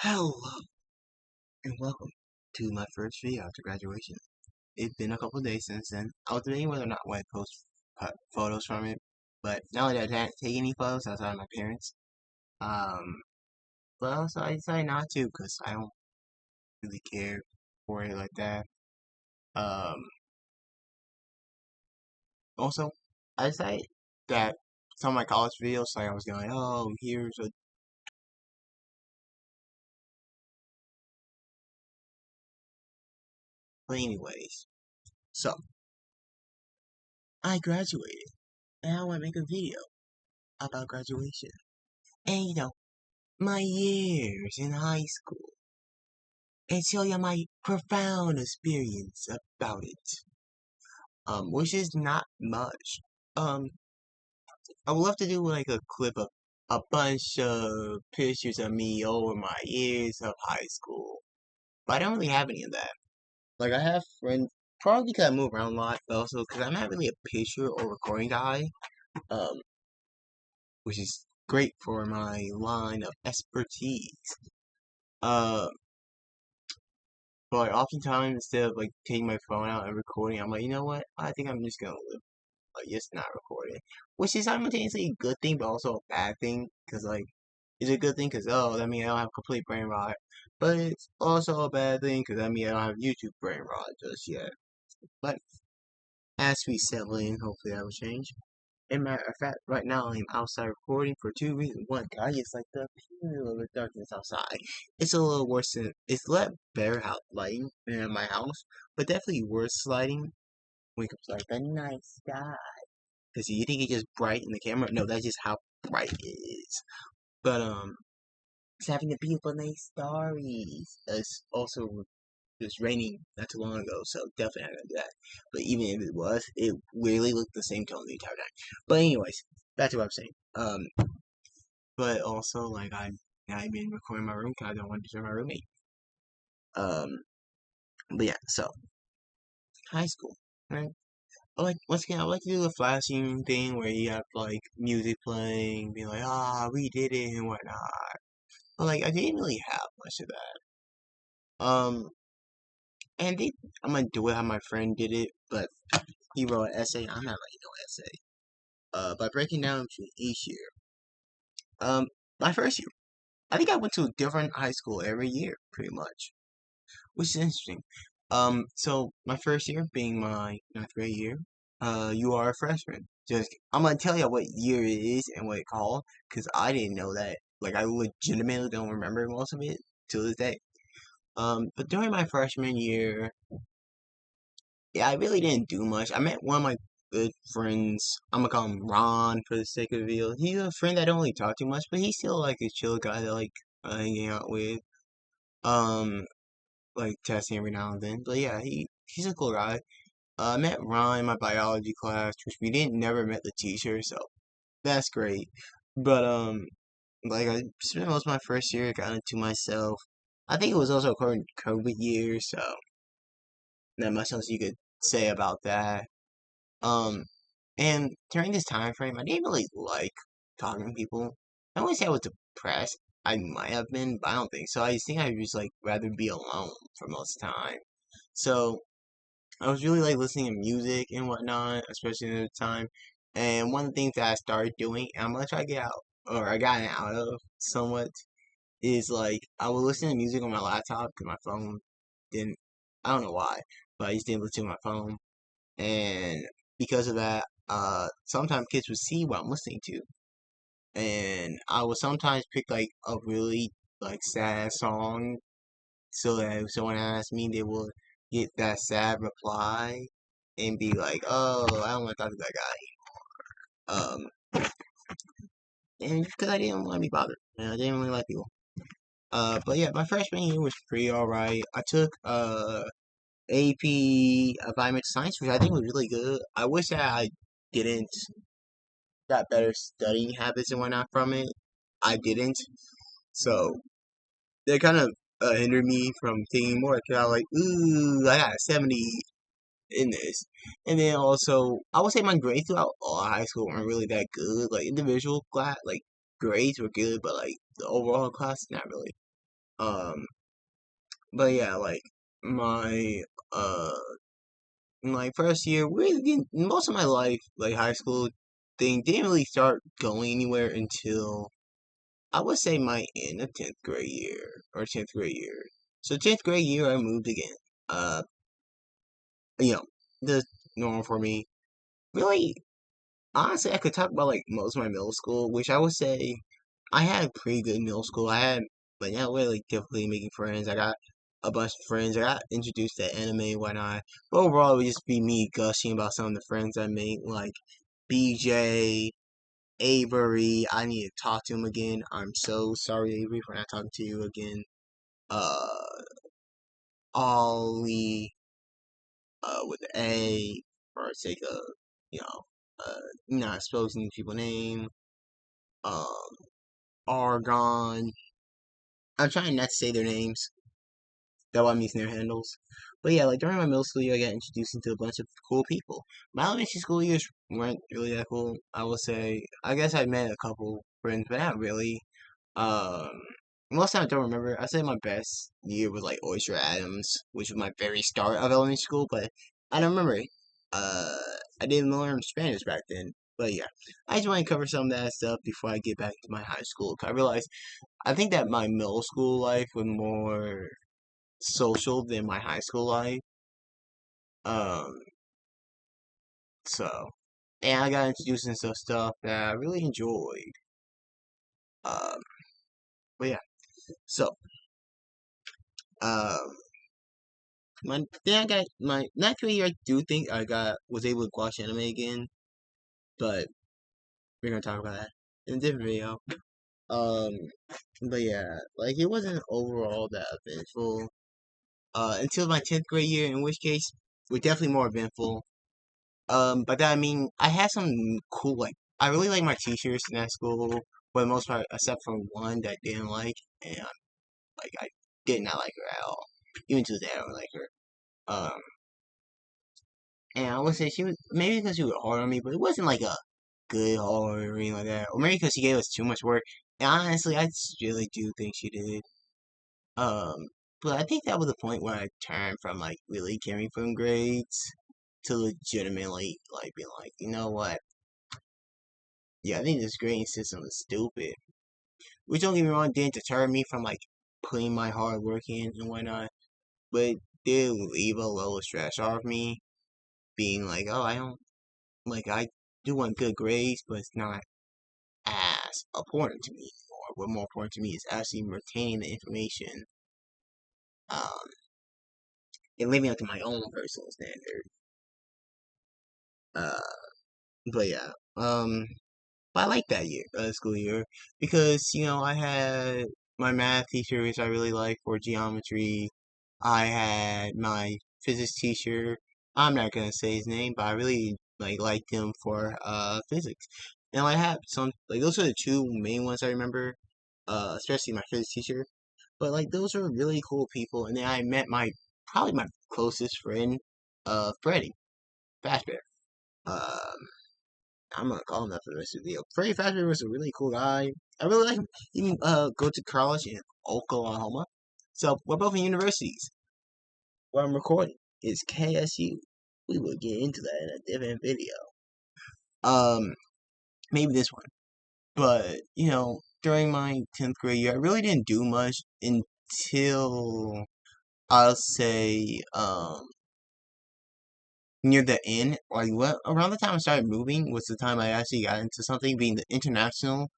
Hello and welcome to my first video after graduation. It's been a couple of days since then. I was debating whether or not I want to post photos from it, but not only did I can't take any photos outside of my parents, um, but also I decided not to because I don't really care for it like that. Um, Also, I decided that some of my college videos, like I was going, oh, here's a. But anyways, so I graduated and I want to make a video about graduation. And my years in high school and tell you my profound experience about it. Which is not much. Um, I would love to do like a clip of a bunch of pictures of me over my years of high school, but I don't really have any of that. Like I have friends, probably because I move around a lot, but also because I'm not really a picture or recording guy. Um, which is great for my line of expertise. Uh, But oftentimes, instead of like taking my phone out and recording, I'm like, you know what? I think I'm just gonna live, like, just not recording, which is simultaneously a good thing, but also a bad thing. Cause like, it's a good thing, cause oh, that means I don't have complete brain rot, but it's also a bad thing, cause that means I don't have YouTube brain rot just yet. But as we settle in, hopefully that will change. And matter of fact, right now I'm outside recording for two reasons. One, I just like the pure little darkness outside. It's a little worse than it's a lot better out lighting in my house, but definitely worse lighting when it comes to like the night sky. Because you think it's just bright in the camera? No, that's just how bright it is. But it's having a beautiful night starries. It's also was raining not too long ago, so definitely not gonna do that. But even if it was, it really looked the same tone the entire time. But anyways, back to what I'm saying. But also like I've been recording my room because I don't want to disturb my roommate. Um, but yeah, so high school, right? Once again, I like to do the flashing thing where you have like music playing, being like, ah, we did it and whatnot. But like, I didn't really have much of that. And I'm gonna do it how my friend did it, but he wrote an essay. I'm not writing no essay. By breaking down to each year. My first year, I think I went to a different high school every year, pretty much, which is interesting. So my first year being my ninth grade year, you are a freshman. Just I'm gonna tell you what year it is and what it called, cause I didn't know that. Like I legitimately don't remember most of it to this day. But during my freshman year, yeah, I really didn't do much. I met one of my good friends. I'm gonna call him Ron for the sake of the video. He's a friend I don't really talk too much, but he's still like a chill guy that like hanging out with. Um, like testing every now and then. But yeah, he's a cool guy. I met Ron in my biology class, which we didn't never met the teacher, so that's great. But like I spent most of my first year kind of to myself. I think it was also a COVID year, so not much else you could say about that. Um, and during this time frame, I didn't really like talking to people. I wouldn't say I was depressed. I might have been, but I don't think so. I just think I just like rather be alone for most of the time. So I was really like listening to music and whatnot, especially at the time. And one of the things that I started doing, and I'm gonna try to get out, or I got out of somewhat, is like I would listen to music on my laptop because my phone didn't. I don't know why, but I just didn't listen to my phone and because of that, sometimes kids would see what I'm listening to, and I would sometimes pick like a really like sad song, so that if someone asked me, they will get that sad reply and be like, "Oh, I don't want to talk to that guy." And because I didn't want to be bothered, and I didn't really like people. But yeah, my freshman year was pretty alright. I took AP environmental science, which I think was really good. I wish that I didn't got better studying habits and whatnot from it. I didn't, so that kind of hindered me from thinking more. Cause I was like, ooh, I got a 70 in this, and then also I would say my grades throughout all high school weren't really that good. Like individual class, like grades were good, but like the overall class, not really. Um, but yeah, like my uh my first year, really didn't, most of my life, like high school thing, didn't really start going anywhere until I would say my end of 10th grade year or 10th grade year. So 10th grade year, I moved again. Uh, you know, the normal for me. Really, honestly, I could talk about like most of my middle school, which I would say I had a pretty good middle school. I had, but not really difficulty making friends. I got a bunch of friends. I got introduced to anime and whatnot. But overall, it would just be me gushing about some of the friends I made, like BJ, Avery. I need to talk to him again. I'm so sorry, Avery, for not talking to you again. Uh, Ollie, with A, for the sake of, you know, not exposing people's name. Um, Argon. I'm trying not to say their names. That's why I'm using their handles. But yeah, like during my middle school year, I got introduced into a bunch of cool people. My elementary school years weren't really that cool. I will say, I guess I met a couple friends, but not really. Um, Most time I don't remember. I say my best year was like Oyster Adams, which was my very start of elementary school, but I don't remember it. Uh, I didn't learn Spanish back then. But yeah, I just want to cover some of that stuff before I get back to my high school. 'Cause I realized I think that my middle school life was more social than my high school life. Um, so and I got introduced into some stuff that I really enjoyed. Um, but yeah, so um, my then I got my next year. I do think I got was able to watch anime again, but we're gonna talk about that in a different video. Um, but yeah, like it wasn't overall that eventful. Until my 10th grade year, in which case we're definitely more eventful. But that, I mean, I had some cool, like, I really like my teachers in that school, for the most part, except for one that I didn't like, and, like, I did not like her at all. Even to today, I don't like her. Um, and I would say she was, maybe because she was hard on me, but it wasn't like a good hard or anything like that. Or maybe because she gave us too much work. And honestly, I just really do think she did. Um, but I think that was the point where I turned from, like, really caring from grades to legitimately, like, being like, you know what? Yeah, I think this grading system is stupid. Which, don't get me wrong, didn't deter me from like putting my hard work in and whatnot, but it did leave a little stress off me, being like, oh, I don't like I do want good grades, but it's not as important to me anymore. What more important to me is actually retaining the information, um, and living up to my own personal standard. Uh, but yeah, but I like that year, school year, because I had my math teacher, which I really liked for geometry. I had my physics teacher. I'm not gonna say his name, but I really liked him for physics. And I have some like those are the two main ones I remember, especially my physics teacher. But like those are really cool people. And then I met my probably my closest friend, Freddie Fazbear. Um, I'm gonna call him that for the rest of the video. Freddie Fazbear was a really cool guy. I really like him. He even go to college in Oklahoma. So we're both in universities. What I'm recording is KSU. We will get into that in a different video. Um, Maybe this one. But, during my 10th grade year, I really didn't do much until I'll say, near the end. Like, what around the time I started moving was the time I actually got into something, being the international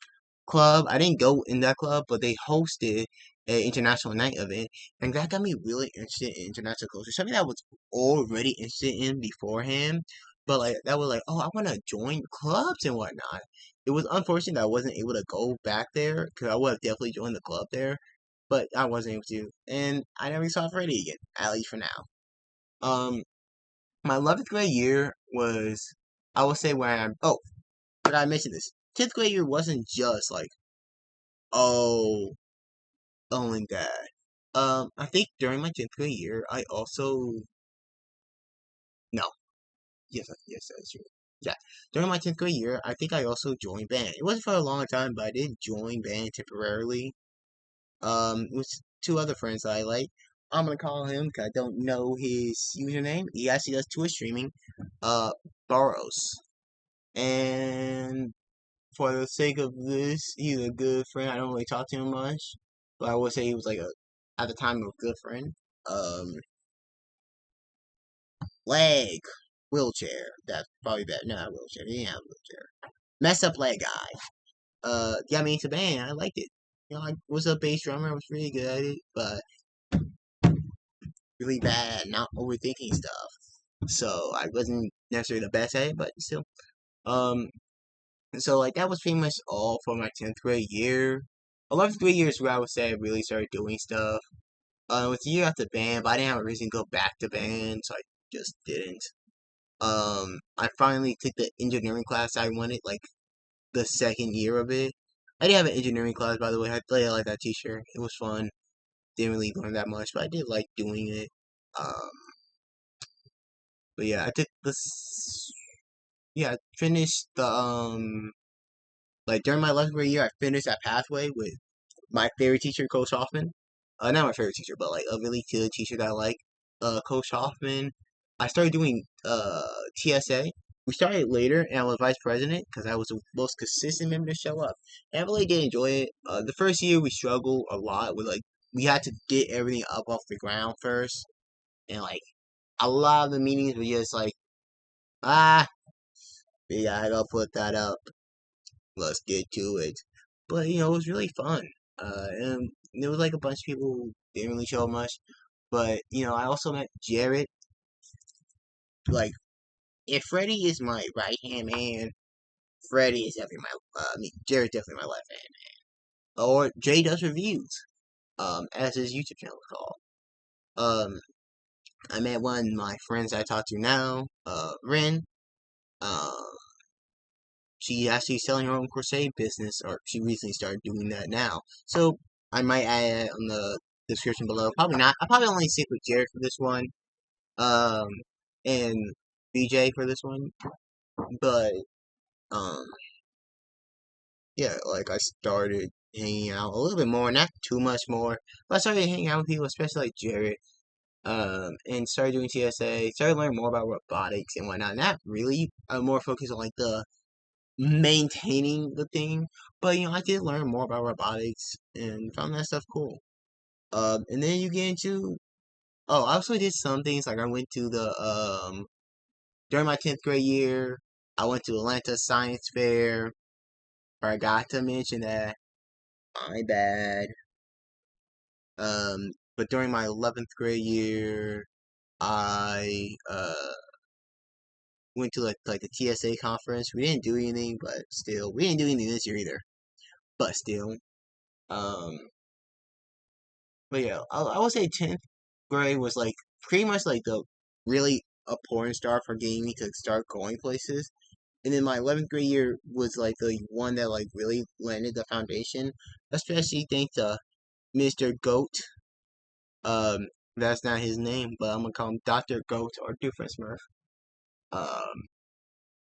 club. I didn't go in that club, but they hosted an international night event, and that got me really interested in international culture. Something that I was already interested in beforehand, but like that was like, oh, I want to join clubs and whatnot. It was unfortunate that I wasn't able to go back there because I would have definitely joined the club there, but I wasn't able to, and I never saw Freddie again, at least for now. Um, my 11th grade year was, I will say, where I'm. Oh, but I mentioned this. 10th grade year wasn't just like, oh, oh my god. I think during my 10th grade year, I also no, yes, that's true. Yeah, during my 10th grade year, I think I also joined band. It wasn't for a long time, but I did join band temporarily. It was two other friends that I like. I'm gonna call him because I don't know his username. He actually does Twitch streaming. Uh, Boros. And for the sake of this, he's a good friend. I don't really talk to him much, but I would say he was like at the time, a good friend. Um, leg, wheelchair. That's probably better. No, not wheelchair. He didn't have a wheelchair. Messed up leg guy. Got me into band. I liked it. You know, I was a bass drummer. I was really good at it, but really bad, not overthinking stuff. So I wasn't necessarily the best at it, but still. Um, so like that was pretty much all for my 10th grade year. 11th grade year is where I would say I really started doing stuff. It was a year after band, but I didn't have a reason to go back to band, so I just didn't. I finally took the engineering class I wanted, like the second year of it. I did have an engineering class, by the way. I played like that teacher. It was fun. Didn't really learn that much, but I did like doing it. Um, but yeah, I took this. Yeah, I finished the like during my 11th grade year, I finished that pathway with my favorite teacher, Coach Hoffman. Not my favorite teacher, but like a really good teacher that I like. Coach Hoffman. I started doing TSA. We started later, and I was vice president because I was the most consistent member to show up. And I really did enjoy it. The first year we struggled a lot with like we had to get everything up off the ground first, and like a lot of the meetings were just like, ah, we gotta go put that up. Let's get to it. But you know, it was really fun. And there was like a bunch of people who didn't really show much. But you know, I also met Jared. Like, if Freddie is my right hand man, Freddie is definitely I mean, Jared's definitely my left hand man. Or Jay does reviews. As his YouTube channel is called. I met one of my friends I talk to now, Ren. Um, She actually selling her own crochet business, or she recently started doing that now. So I might add it on the description below. Probably not. I'll probably only stick with Jared for this one, um, and BJ for this one. But um, yeah, like I started hanging out a little bit more, not too much more, but I started hanging out with people, especially like Jared. And started doing TSA, started learning more about robotics and whatnot. Not really, more focused on like the maintaining the thing. But you know, I did learn more about robotics and found that stuff cool. And then you get into I also did some things like I went to the during my 10th grade year, I went to Atlanta Science Fair. Forgot to mention that. My bad. But during my 11th grade year, I went to like the TSA conference. We didn't do anything, but still, we didn't do anything this year either. But still, um, but yeah, I would say 10th grade was like pretty much like the really a porn star for getting me to start going places. And then my 11th grade year was like the one that like really landed the foundation, especially thanks to Mr. Goat. Um, that's not his name, but I'm gonna call him Dr. Goat or Doofenshmirtz. Um,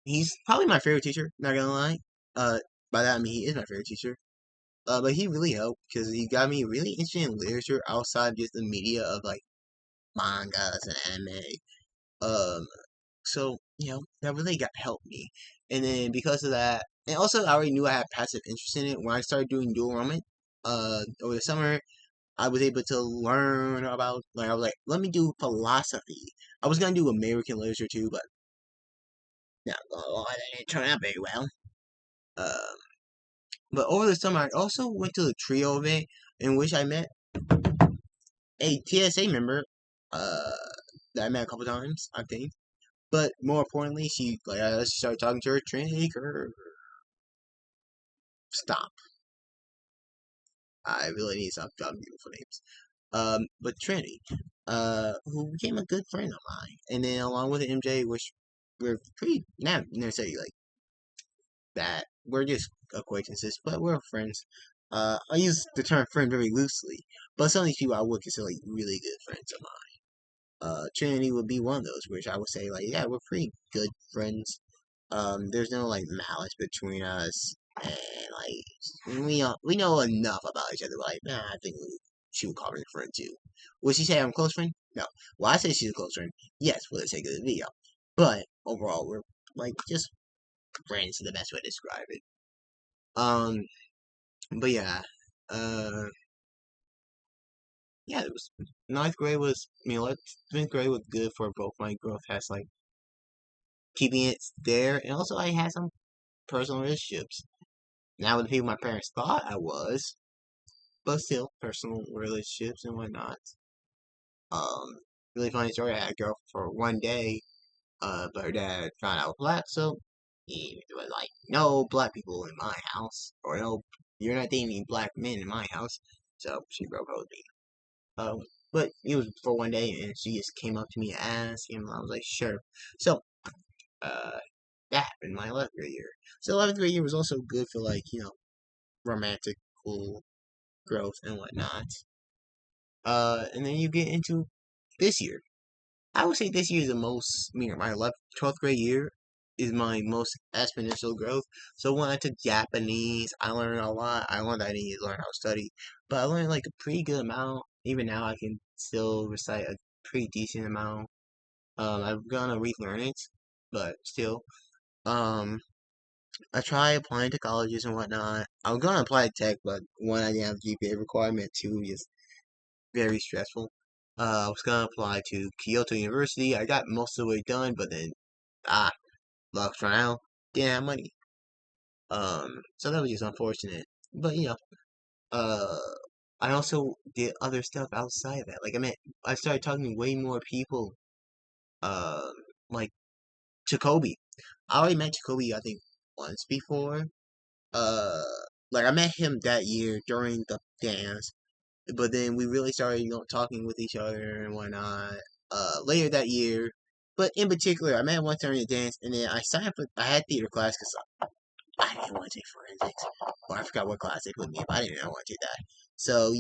he's probably my favorite teacher, not gonna lie. Uh, by that I mean he is my favorite teacher. But he really helped because he got me really interested in literature outside just the media of like mangas and anime. Um, so you know that really got helped me, and then because of that, and also I already knew I had passive interest in it. When I started doing dual enrollment, over the summer, I was able to learn about like I was like, let me do philosophy. I was gonna do American literature too, but not gonna lie, that didn't turn out very well. Um, but over the summer, I also went to the trio event in which I met a TSA member, uh, that I met a couple times, I think. But more importantly, she like I started talking to her. Trinity, girl, stop. I really need to stop dropping beautiful names. But Trinity, who became a good friend of mine, and then along with MJ, which we're pretty not necessarily like that. We're just acquaintances, but we're friends. I use the term friend very loosely, but some of these people I would consider like really good friends of mine. Trinity would be one of those, which I would say like, yeah, we're pretty good friends. There's no like malice between us, and like we know enough about each other. Like, nah, I think we she would call me a friend too. Would she say I'm a close friend? No. Well, I say she's a close friend. Yes, for the sake of the video. But overall, we're like just friends is the best way to describe it. Um, but yeah, uh, yeah, it was ninth grade was, 10th grade was good for both my growth has like keeping it there, and also I had some personal relationships. Not with the people my parents thought I was, but still personal relationships and whatnot. Um, really funny story. I had a girl for one day, but her dad found out I was black, so he was like, "No black people in my house," or "No, you're not dating any black men in my house." So she broke up with me. But it was for one day, and she just came up to me and asked, and I was like, "Sure." So, uh, that happened my 11th grade year. So 11th grade year was also good for like romantic, cool growth and whatnot. And then you get into this year. I would say this year is the most, my 11th, 12th grade year is my most exponential growth. So when I took Japanese, I learned a lot. I learned that I needed to learn how to study, but I learned like a pretty good amount. Even now, I can still recite a pretty decent amount. I'm gonna relearn it, but still. Um, I tried applying to colleges and whatnot. I was gonna apply to tech, but one, I didn't have GPA requirement. Two, just very stressful. I was gonna apply to Kyoto University. I got most of the way done, but then ah, luck ran out. Didn't have money. So that was just unfortunate. But uh, I also did other stuff outside of that. Like I started talking to way more people. Um, like Jacoby. I already met Jacoby, I think, once before. Uh, like I met him that year during the dance, but then we really started, talking with each other and whatnot. Later that year, but in particular, I met him once during the dance, and then I signed for. I had theater class because I didn't want to take forensics, or I forgot what class they put me in, but I didn't want to take that. So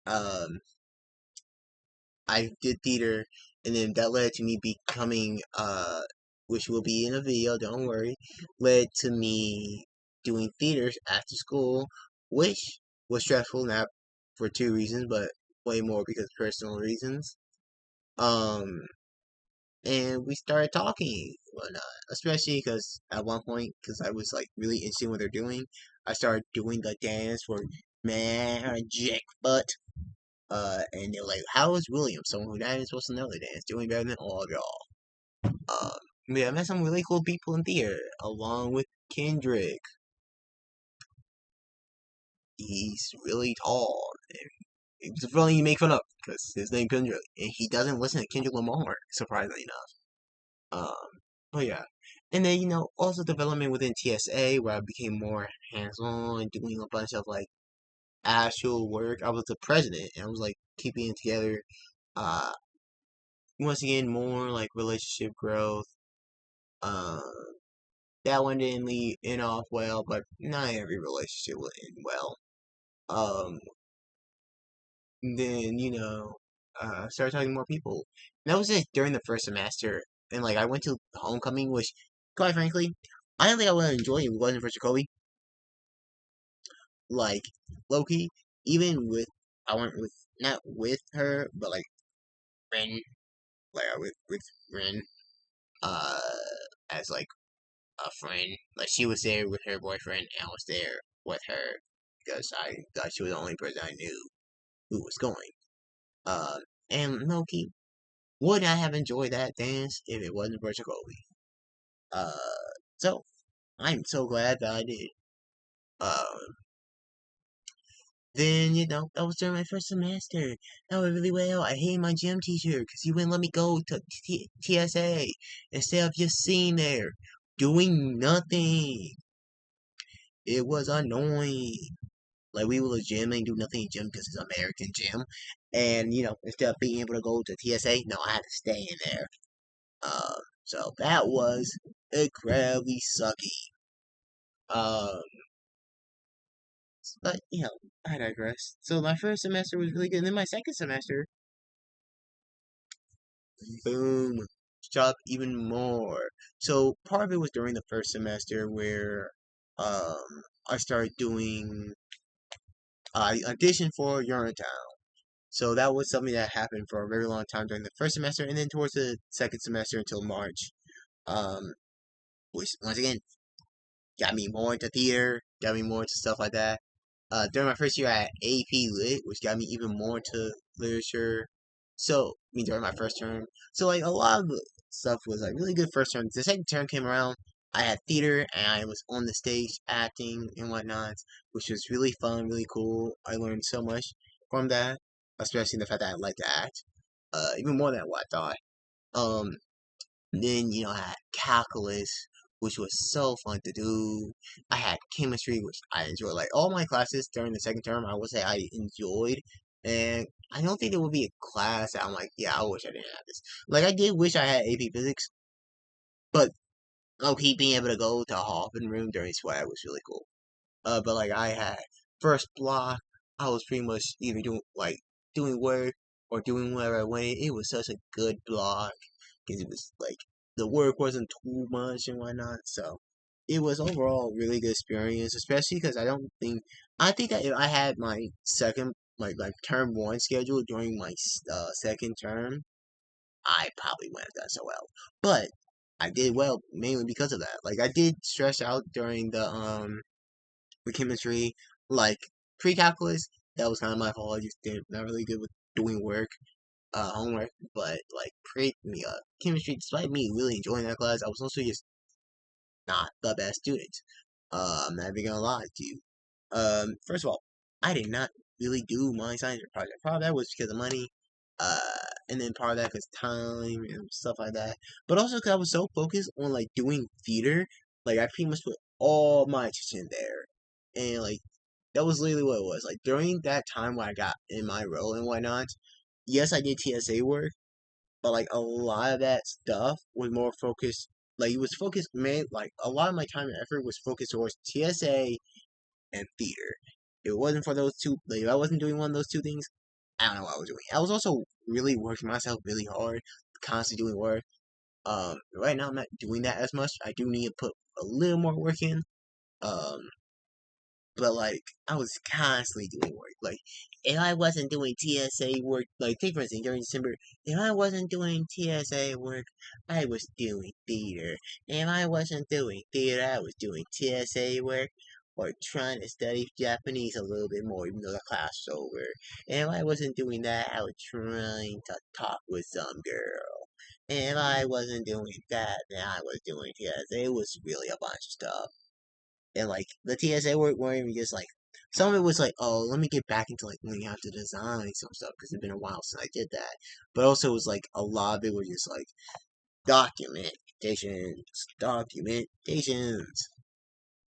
um, I did theater, and then that led to me becoming, which will be in a video, don't worry, led to me doing theaters after school, which was stressful, not for two reasons, but way more because of personal reasons. Um, and we started talking, whatnot, especially because at one point, because I was like really interested in what they're doing, I started doing the dance for Magic Butt. And they're like, "How is William, someone who not even supposed to know the dance, doing better than all of y'all?" Yeah, I met some really cool people in theater, along with Kendrick. He's really tall. It's funny you make fun of because his name Kendrick, and he doesn't listen to Kendrick Lamar, surprisingly enough. But yeah, and then also development within TSA where I became more hands-on, doing a bunch of like actual work. I was the president, and I was like keeping it together. Uh, Once again, more like relationship growth. Uh, that one didn't end off well, but not every relationship will end well. Um, then started talking to more people. And that was it during the first semester, and like I went to homecoming, which, quite frankly, I don't think I would have enjoyed it if it wasn't for Jacoby. Like Loki, even with I went with not with her, but like Ren, like I with Ren, uh, as like a friend. Like she was there with her boyfriend, and I was there with her because I thought she was the only person I knew who was going. Uh, and Loki, would I have enjoyed that dance if it wasn't for Jacoby? Uh, so I'm so glad that I did. Uh, then that was during my first semester. That went really well. I hated my gym teacher because he wouldn't let me go to TSA instead of just sitting there doing nothing. It was annoying. Like we would legitimately do nothing in gym because it's American gym, and instead of being able to go to TSA, no, I had to stay in there. So that was incredibly sucky. Um, but I digress. So my first semester was really good, and then my second semester, boom, shot even more. So part of it was during the first semester where I started doing I auditioned for Urinetown. So that was something that happened for a very long time during the first semester, and then towards the second semester until March. Um, which once again got me more into theater, got me more into stuff like that. During my first year, I had AP Lit, which got me even more into literature. So, I mean, during my first term, so like a lot of the stuff was like really good first term. The second term came around, I had theater and I was on the stage acting and whatnot, which was really fun, really cool. I learned so much from that, especially the fact that I like to act, even more than what I thought. Um, then, I had calculus, which was so fun to do. I had chemistry, which I enjoyed. Like, all my classes during the second term, I would say I enjoyed. And I don't think there would be a class that I'm like, yeah, I wish I didn't have this. Like, I did wish I had AP Physics, but okay, being able to go to a Hoffman room during sweat was really cool. But like I had first block, I was pretty much either doing work or doing whatever I wanted. It was such a good block because it was like the work wasn't too much and whatnot. So it was overall a really good experience, especially because I think that if I had my second like term one schedule during my second term, I probably wouldn't have done so well. But I did well mainly because of that. Like I did stress out during the chemistry, like pre-calculus, that was kind of my fault. I just didn't not really good with doing work, homework. But like chemistry, despite me really enjoying that class, I was also just not the best student. I'm not even gonna lie to you. First of all, I did not really do my science project. Part of that was because of money, and then part of that because time and stuff like that. But also because I was so focused on like doing theater, like I pretty much put all my attention there, and like that was literally what it was. Like during that time when I got in my role and whatnot, yes, I did TSA work, but like a lot of that stuff was more focused. Like it was focused, man. Like a lot of my time and effort was focused towards TSA and theater. If it wasn't for those two, like if I wasn't doing one of those two things, I don't know what I was doing. I was also really working myself really hard, constantly doing work. Right now I'm not doing that as much. I do need to put a little more work in. Um, but like I was constantly doing work. Like if I wasn't doing TSA work, like take for instance during December, if I wasn't doing TSA work, I was doing theater. If I wasn't doing theater, I was doing TSA work or trying to study Japanese a little bit more, even though the class is over. And if I wasn't doing that, I was trying to talk with some girl. And if I wasn't doing that, then I was doing TSA. It was really a bunch of stuff. And like the TSA weren't even just like some of it was like, oh, let me get back into like learning how to design some stuff because it's been a while since I did that. But also it was like a lot of it was just like documentations,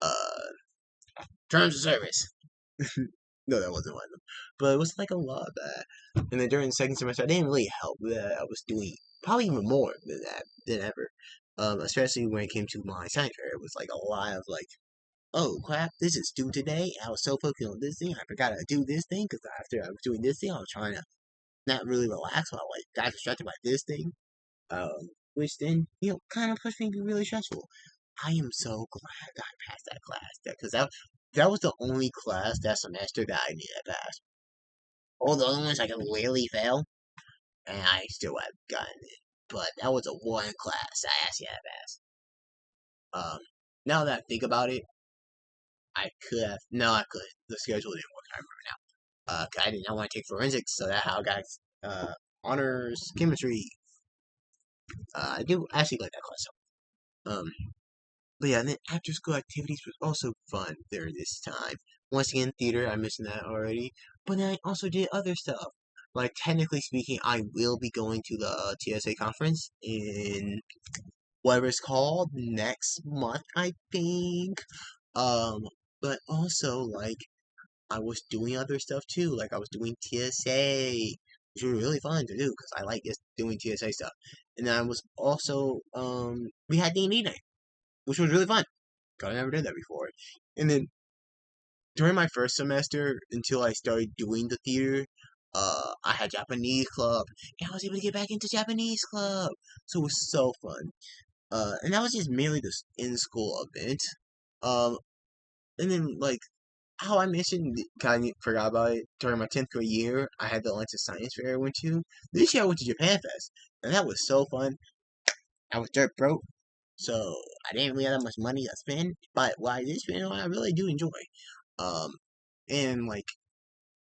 uh, terms of service. No, that wasn't one of them. But it was like a lot of that. And then during the second semester, I didn't really help that. I was doing probably even more than that than ever. Especially when it came to my science fair, it was like a lot of like, oh crap, this is due today. I was so focused on this thing, I forgot to do this thing because after I was doing this thing, I was trying to not really relax. I like got distracted by this thing, which then kind of pushed me to be really stressful. I am so glad that I passed that class because that was the only class that semester that I needed to pass. All the other ones I could really fail, and I still have gotten it. But that was the one class I actually had to pass. Now that I think about it, I could have. No, I could. The schedule didn't work. I remember now. 'Cause I did not want to take forensics, so that's how I got honors chemistry. I do actually like that class. But yeah, and then after school activities was also fun during this time. Once again, theater. I mentioned that already. But then I also did other stuff. Like technically speaking, I will be going to the TSA conference in whatever it's called next month, I think. Um, but also like I was doing other stuff too. Like I was doing TSA, which was really fun to do because I like just doing TSA stuff. And then I was also we had D&D night, which was really fun. 'Cause I never did that before. And then during my first semester, until I started doing the theater, I had Japanese club, and I was able to get back into Japanese club, so it was so fun. And that was just merely this in school event. Um, and then like how I mentioned, kind of forgot about it. During my 10th grade year, I had the lunch and science fair I went to. This year I went to Japan Fest, and that was so fun. I was dirt broke, so I didn't really have that much money to spend. But what I did spend, I really do enjoy. Um, and like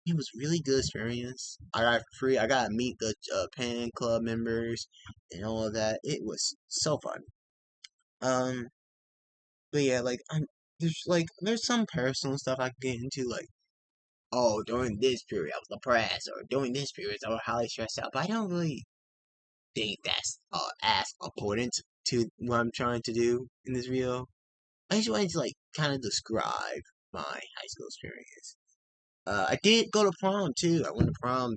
it was really good experience. I got free. I got to meet the pen club members and all of that. It was so fun. Um, but yeah, there's some personal stuff I can get into, like, oh, during this period I was depressed, or during this period I was highly stressed out. But I don't really think that's as important to what I'm trying to do in this video. I just wanted to like kind of describe my high school experience. I did go to prom too. I went to prom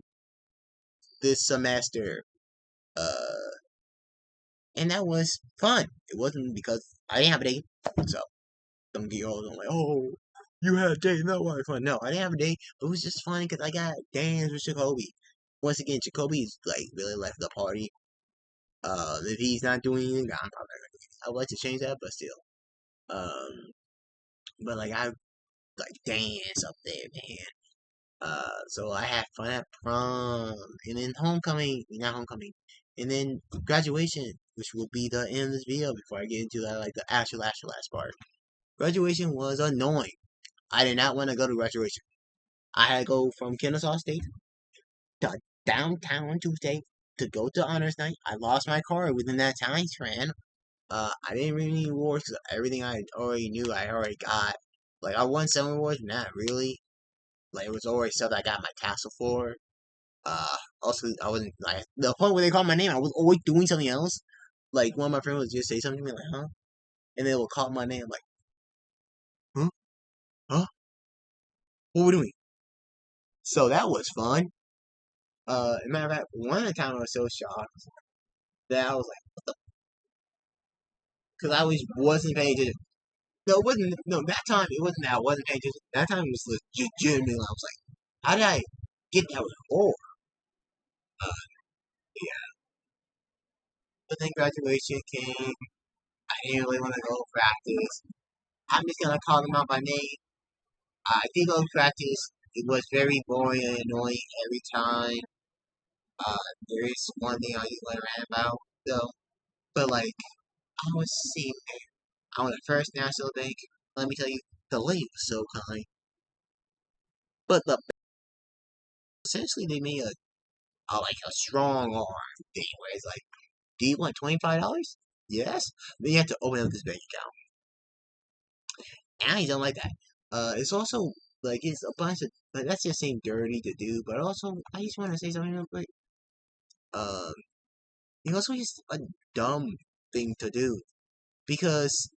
this semester, uh, and that was fun. It wasn't because I didn't have a date, so don't get all like, oh, you had a date, that was fun. No, I didn't have a date, but it was just fun because I got dance with Jacoby. Once again, Jacoby's like really left the party. If he's not doing anything, I'm probably not gonna do it. I would like to change that, but still. But like I like dance up there, man. So I had fun at prom, and then homecoming, not homecoming, and then graduation, which will be the end of this video before I get into that, like the actual last part. Graduation was annoying. I did not want to go to graduation. I had to go from Kennesaw State to downtown Tuesday to go to honors night. I lost my car within that time span. I didn't really need awards because everything I already knew I already got. Like I won some awards, not really. Like it was already stuff I got my tassel for. Also I wasn't like the point where they called my name, I was always doing something else. Like one of my friends would just say something to me like, huh? And they will call my name like, huh? Huh? What we doing? So that was fun. As a matter of fact, one of the time I was so shocked that I was like, because I was wasn't paying attention. No, it wasn't. No, that time it wasn't that I wasn't paying attention. That time it was legitimately. I was like, how did I get that with four? Yeah. But then graduation came. I didn't really want to go practice. I'm just gonna call them out by name. I did go practice. It was very boring and annoying every time. There is one thing I do want to rant about though. But like, I was seeing on the first national bank. Let me tell you, the lady was so kind. But essentially they made a strong arm thing where it's like, do you want $25? Yes. Then you have to open up this bank account. And I don't like that. It's also like it's a bunch of like that's just saying dirty to do, but also I just want to say something real quick. Um, it's also just a dumb thing to do because,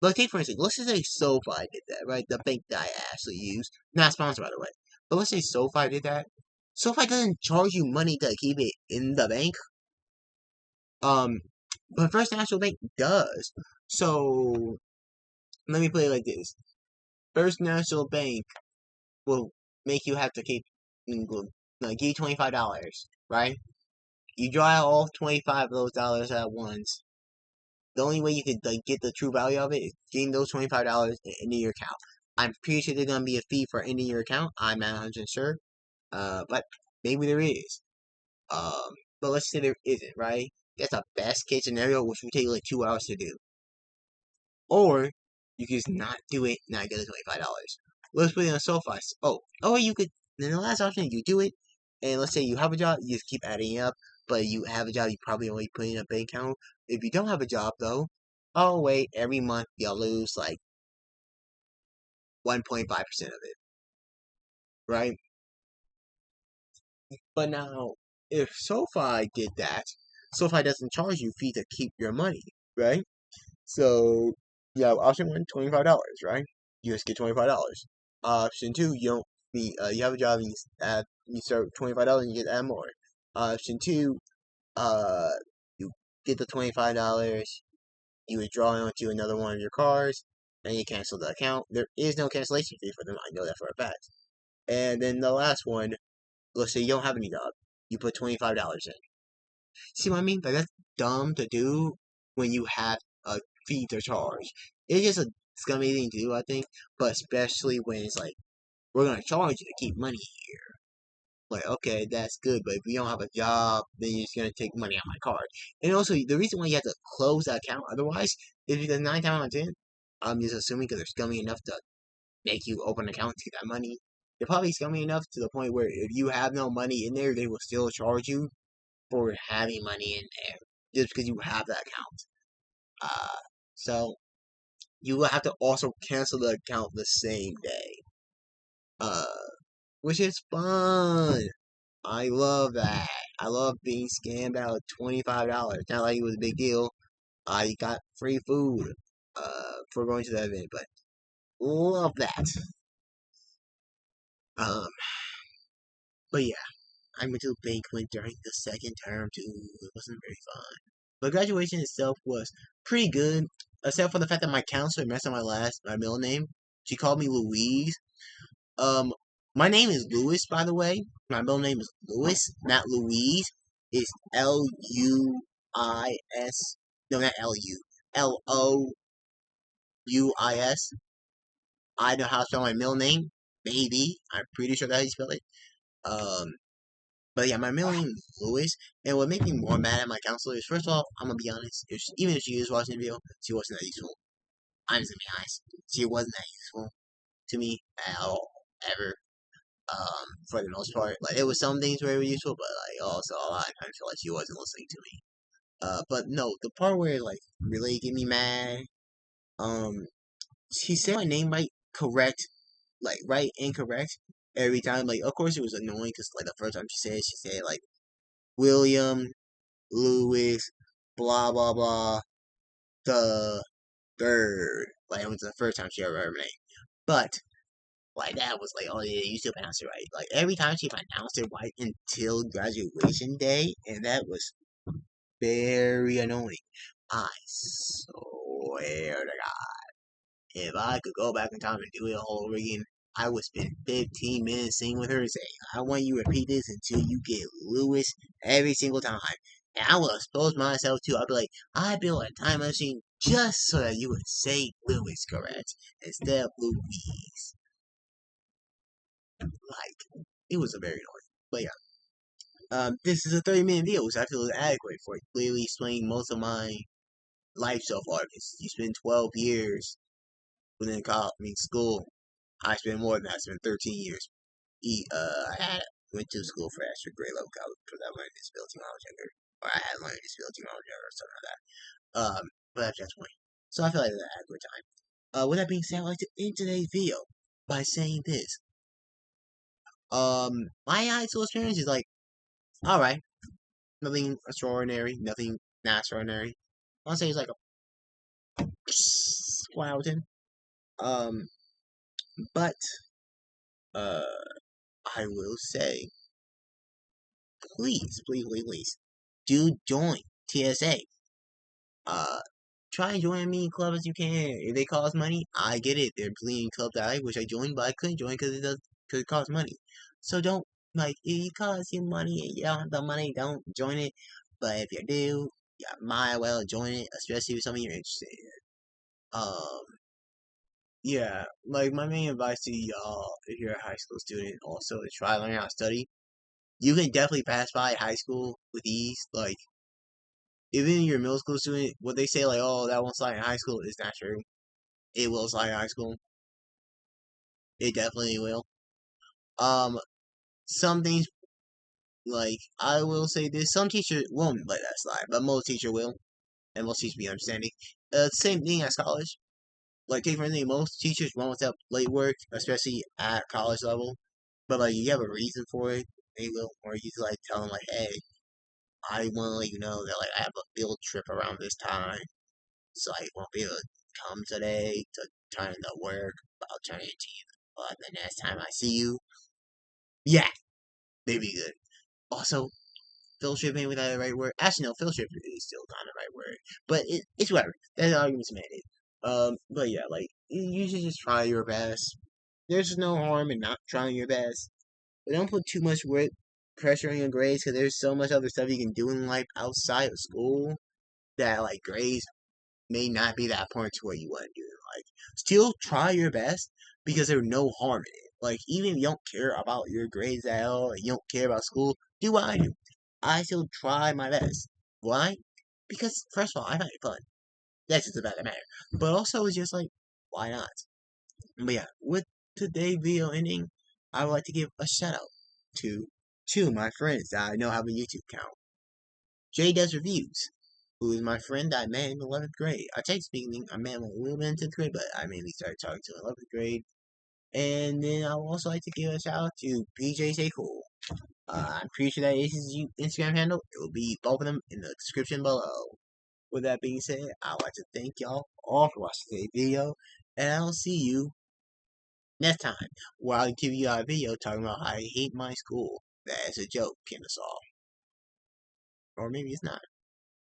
like, take for instance, let's just say SoFi did that, right? The bank that I actually use, not sponsored by the way, but let's say SoFi did that. SoFi doesn't charge you money to keep it in the bank. Um, but First National Bank does. So let me put it like this: First National Bank will make you have to keep, like, give you $25, right? You draw out all 25 of those dollars at once. The only way you could like get the true value of it is getting those $25 into your account. I'm pretty sure there's gonna be a fee for ending your account. I'm not 100% sure. But maybe there is. Um, but let's say there isn't, right? That's a best case scenario, which would take like 2 hours to do. Or you could just not do it, not get the $25. Let's put it on SoFi. Oh, you could. Then the last option, you do it, and let's say you have a job, you just keep adding it up. But you have a job, you probably only put in a bank account. If you don't have a job though, oh wait, every month you'll lose like 1.5% of it, right? But now, if SoFi did that, SoFi doesn't charge you fee to keep your money, right? So you have option one, $25, right? You just get $25. Option two, you don't you have a job and you start $25 and you get add more. Option two, you get the $25, you withdraw it onto another one of your cards, and you cancel the account. There is no cancellation fee for them. I know that for a fact. And then the last one, let's say you don't have any job, you put $25 in. See what I mean? Like that's dumb to do when you have a fee to charge. It's just a scummy thing to do, I think. But especially when it's like we're gonna charge you to keep money. Like, okay, that's good, but if you don't have a job, then you're just gonna take money out my card. And also, the reason why you have to close that account otherwise is because 9 times out of 10, I'm just assuming because they're scummy enough to make you open an account to get that money. They're probably scummy enough to the point where if you have no money in there, they will still charge you for having money in there just because you have that account. Uh, so you will have to also cancel the account the same day. Uh, which is fun. I love that. I love being scammed out of $25. Not like it was a big deal. I got free food for going to that event, but love that. Um, but yeah, I went to a banquet during the second term too. It wasn't very fun. But graduation itself was pretty good, except for the fact that my counselor messed up my middle name. She called me Louise. Um, my name is Louis, by the way. My middle name is Louis, not Louise. It's Louis. No, not Lu. Louis. I know how to spell my middle name. Maybe. I'm pretty sure that's how you spell it. Um, but yeah, my middle name is Louis. And what made me more mad at my counselor is, first of all, I'm gonna be honest. Even if she is watching the video, she wasn't that useful. I'm just gonna be honest. She wasn't that useful to me at all, ever. For the most part. Like, it was some things very useful, but like also a lot of times I feel like she wasn't listening to me. But no, the part where like really get me mad, um, she said my name right, correct, like right, incorrect every time. Like, of course it was annoying because like the first time she said like William Lewis, blah blah blah, the third. Like, it was the first time she ever heard my name, but like that was like, oh yeah, you still pronounced it right. Like every time she pronounced it right until graduation day, and that was very annoying. I swear to God, if I could go back in time and do it all over again, I would spend 15 minutes singing with her and say, I want you to repeat this until you get Lewis every single time. And I will expose myself too. I'll be like, I built a time machine just so that you would say Lewis correct instead of Louise. Like, it was a very annoying. But yeah, this is a 30-minute video, which I feel is adequate for clearly explaining most of my life so far. Because you spend 12 years within college, school. I spent more than that. I spent 13 years. Went to school for extra grade level college because I learned disability when I was younger, or I had learned disability when I was younger, or something like that. But that's just point. So I feel like it's an adequate time. With that being said, I'd like to end today's video by saying this. My high school experience is like, alright. Nothing extraordinary, nothing not extraordinary. I'll say it's like a 1 out of 10. Um, but, uh, I will say, please, do join TSA. Uh, try and join as many clubs as you can. If they cost money, I get it. There are plenty of clubs that I wish I joined, but I couldn't join because it costs money. So don't, like, if it costs you money and you don't have the money, don't join it. But if you do, you might well join it, especially if something you're interested in. Yeah, like my main advice to y'all, if you're a high school student, also is try to learn how to study. You can definitely pass by high school with ease. Like, even you're a middle school student, what they say, like, oh, that won't slide in high school, is not true. It will slide in high school. It definitely will. Um, some things, like, I will say this, some teachers won't let that slide, but most teachers will, and most teachers be understanding. Same thing as college. Like, take for instance, most teachers won't accept late work, especially at college level. But like, you have a reason for it, they will. Or you can like tell them like, hey, I want to let you know that like I have a field trip around this time, so I won't be able to come today to turn in the work. But I'll turn it to you. But the next time I see you, yeah, they be good. Also, field trip ain't without the right word. Actually, no, field trip is still not the right word. But it's whatever. That's argument's made. But yeah, like you should just try your best. There's no harm in not trying your best. But don't put too much pressure on your grades because there's so much other stuff you can do in life outside of school that like grades may not be that important to what you want to do. Like, still try your best because there's no harm in it. Like, even if you don't care about your grades at all, and you don't care about school, do what I do. I still try my best. Why? Because, first of all, I find it fun. That's just about the matter. But also, it's just like, why not? But yeah, with today's video ending, I would like to give a shout out to two of my friends that I know have a YouTube account. Jay Does Reviews, who is my friend that I met in 11th grade. I take speaking, I met him a little bit in 10th grade, but I mainly started talking to him in 11th grade. And then I would also like to give a shout out to PJ Stay Cool. I'm pretty sure that is his Instagram handle. It will be both of them in the description below. With that being said, I would like to thank y'all all for watching today's video, and I'll see you next time, where I'll give you a video talking about how I hate my school. That is a joke, Kennesaw. Or maybe it's not.